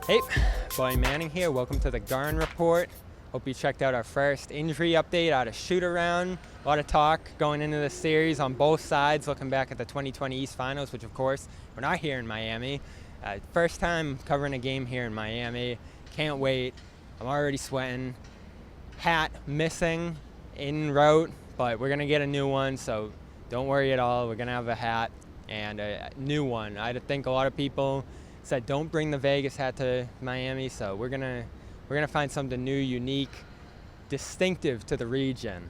Hey, Boy Manning here. Welcome to the Garn Report. Hope you checked out our first injury update out of shoot-around. A lot of talk going into this series on both sides, looking back at the 2020 East Finals, which, of course, we're not here in Miami. First time covering a game here in Miami. Can't wait. I'm already sweating. Hat missing en route, but we're going to get a new one, so don't worry at all. We're going to have a hat and a new one. I think a lot of people said don't bring the Vegas hat to Miami, so we're gonna find something new, unique, distinctive to the region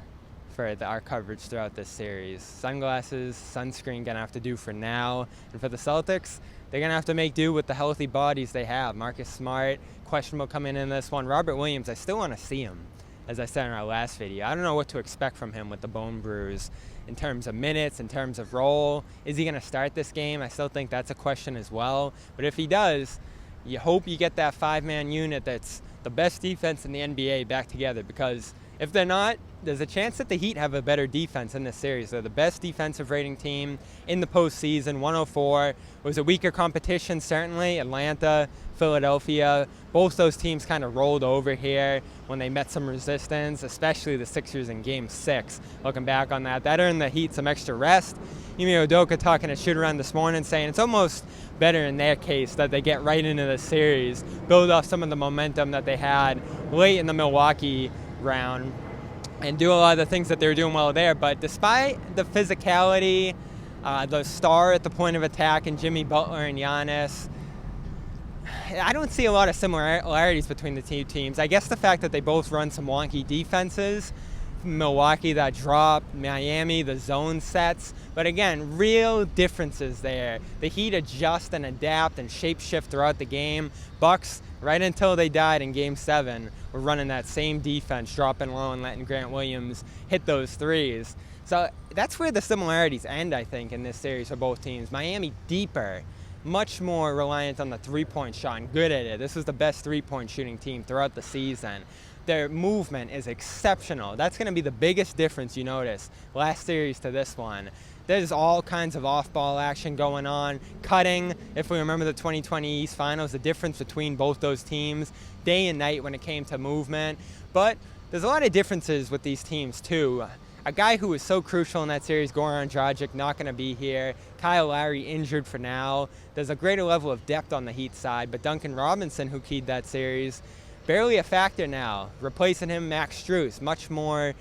for our coverage throughout this series. Sunglasses, sunscreen gonna have to do for now, and for the Celtics, they're gonna have to make do with the healthy bodies they have. Marcus Smart, questionable coming in this one. Robert Williams, I still want to see him, as I said in our last video. I don't know what to expect from him with the bone bruise in terms of minutes, in terms of role. Is he going to start this game? I still think that's a question as well. But if he does, you hope you get that five-man unit that's the best defense in the NBA back together, because if they're not, there's a chance that the Heat have a better defense in this series. They're the best defensive rating team in the postseason. 104 was a weaker competition, certainly. Atlanta, Philadelphia, both those teams kind of rolled over here when they met some resistance, especially the Sixers in Game 6. Looking back on that, that earned the Heat some extra rest. Ime Udoka talking to shoot-around this morning, saying it's almost better in their case that they get right into the series, build off some of the momentum that they had late in the Milwaukee round, and do a lot of the things that they were doing well there. But despite the physicality, the star at the point of attack in Jimmy Butler and Giannis, I don't see a lot of similarities between the two teams. I guess the fact that they both run some wonky defenses, Milwaukee that drop, Miami the zone sets, but again, real differences there. The Heat adjust and adapt and shapeshift throughout the game. Bucks, right until they died in Game 7, were running that same defense, dropping low and letting Grant Williams hit those threes. So that's where the similarities end, I think, in this series for both teams. Miami deeper, much more reliant on the three-point shot and good at it. This was the best three-point shooting team throughout the season. Their movement is exceptional. That's going to be the biggest difference you notice last series to this one. There's all kinds of off-ball action going on, cutting. If we remember the 2020 East Finals, the difference between both those teams, day and night when it came to movement. But there's a lot of differences with these teams too. A guy who was so crucial in that series, Goran Dragic, not going to be here. Kyle Lowry injured for now. There's a greater level of depth on the Heat side, but Duncan Robinson, who keyed that series, barely a factor now. Replacing him, Max Strus, much more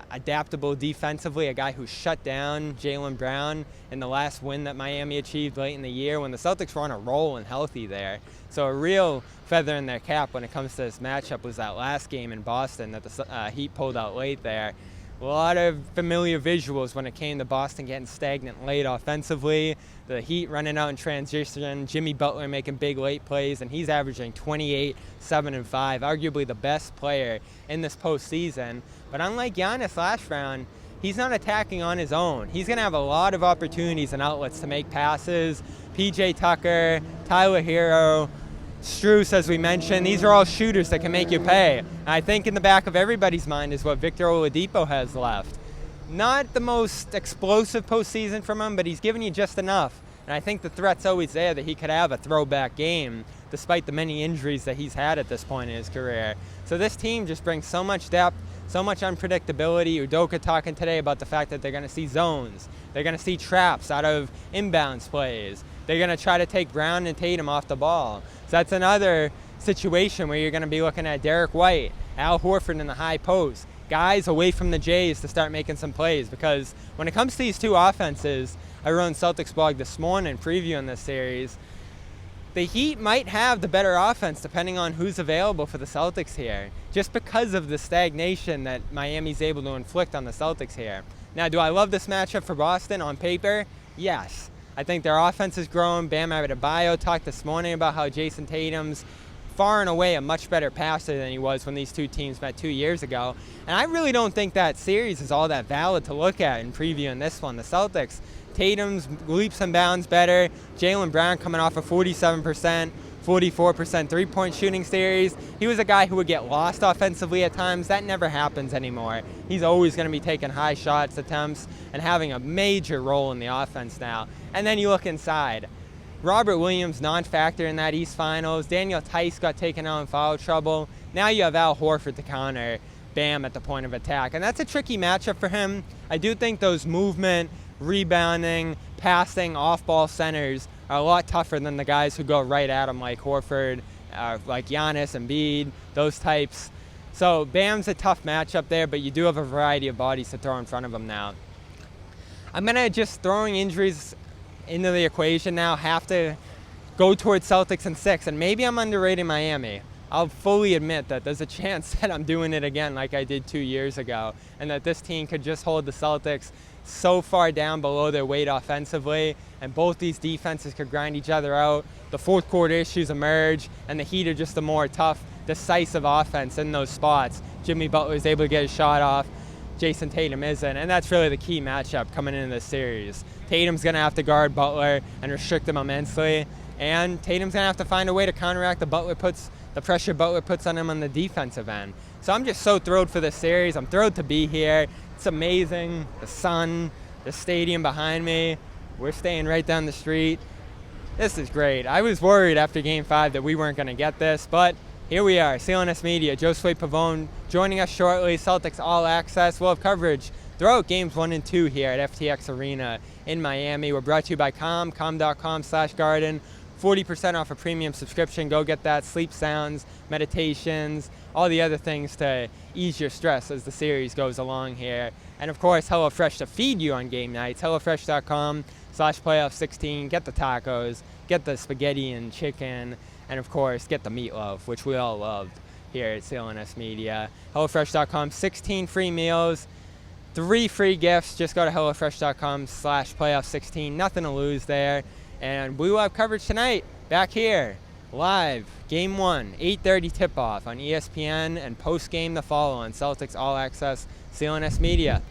adaptable defensively, a guy who shut down Jaylen Brown in the last win that Miami achieved late in the year when the Celtics were on a roll and healthy there. So a real feather in their cap when it comes to this matchup was that last game in Boston that the Heat pulled out late there. A lot of familiar visuals when it came to Boston getting stagnant late offensively. The Heat running out in transition. Jimmy Butler making big late plays, and he's averaging 28, 7, and 5. Arguably the best player in this postseason. But unlike Giannis last round, he's not attacking on his own. He's going to have a lot of opportunities and outlets to make passes. PJ Tucker, Tyler Hero, Strus, as we mentioned, these are all shooters that can make you pay. And I think in the back of everybody's mind is what Victor Oladipo has left. Not the most explosive postseason from him, but he's given you just enough. And I think the threat's always there that he could have a throwback game, despite the many injuries that he's had at this point in his career. So this team just brings so much depth, so much unpredictability. Udoka talking today about the fact that they're going to see zones. They're going to see traps out of inbounds plays. They're going to try to take Brown and Tatum off the ball. So that's another situation where you're going to be looking at Derek White, Al Horford in the high post, guys away from the Jays to start making some plays. Because when it comes to these two offenses, I wrote in Celtics blog this morning previewing this series, the Heat might have the better offense depending on who's available for the Celtics here, just because of the stagnation that Miami's able to inflict on the Celtics here. Now, do I love this matchup for Boston on paper? Yes. I think their offense is growing. Bam Adebayo talked this morning about how Jayson Tatum's far and away a much better passer than he was when these two teams met 2 years ago. And I really don't think that series is all that valid to look at in previewing this one. The Celtics, Tatum's leaps and bounds better. Jaylen Brown coming off a 47%, 44% three-point shooting series. He was a guy who would get lost offensively at times. That never happens anymore. He's always going to be taking high shots attempts and having a major role in the offense now. And then you look inside. Robert Williams non-factor in that East Finals. Daniel Tice got taken out in foul trouble. Now you have Al Horford to counter Bam at the point of attack. And that's a tricky matchup for him. I do think those movement, rebounding, passing, off-ball centers are a lot tougher than the guys who go right at him like Horford, like Giannis, Embiid, those types. So Bam's a tough matchup there, but you do have a variety of bodies to throw in front of him now. I'm going to just throwing injuries into the equation now, have to go towards Celtics in 6, and maybe I'm underrating Miami. I'll fully admit that there's a chance that I'm doing it again like I did 2 years ago, and that this team could just hold the Celtics so far down below their weight offensively, and both these defenses could grind each other out. The fourth quarter issues emerge, and the Heat are just a more tough, decisive offense in those spots. Jimmy Butler is able to get his shot off. Jayson Tatum isn't, and that's really the key matchup coming into this series. Tatum's going to have to guard Butler and restrict him immensely, and Tatum's going to have to find a way to counteract the pressure Butler puts on him on the defensive end. So I'm just so thrilled for this series. I'm thrilled to be here. It's amazing. The sun, the stadium behind me. We're staying right down the street. This is great. I was worried after Game 5 that we weren't going to get this, but here we are. CLNS Media, Josue Pavone joining us shortly. Celtics All Access. We'll have coverage throughout Games 1 and 2 here at FTX Arena in Miami. We're brought to you by com.com/garden. 40% off a premium subscription. Go get that. Sleep sounds, meditations, all the other things to ease your stress as the series goes along here. And of course, HelloFresh to feed you on game nights. HelloFresh.com/playoff16. Get the tacos, get the spaghetti and chicken, and of course, get the meatloaf, which we all love here at CLNS Media. HelloFresh.com, 16 free meals, 3 free gifts. Just go to HelloFresh.com/playoff16. Nothing to lose there. And we will have coverage tonight, back here, live, Game 1, 8:30 tip-off on ESPN, and post-game the follow on Celtics All Access, CLNS Media.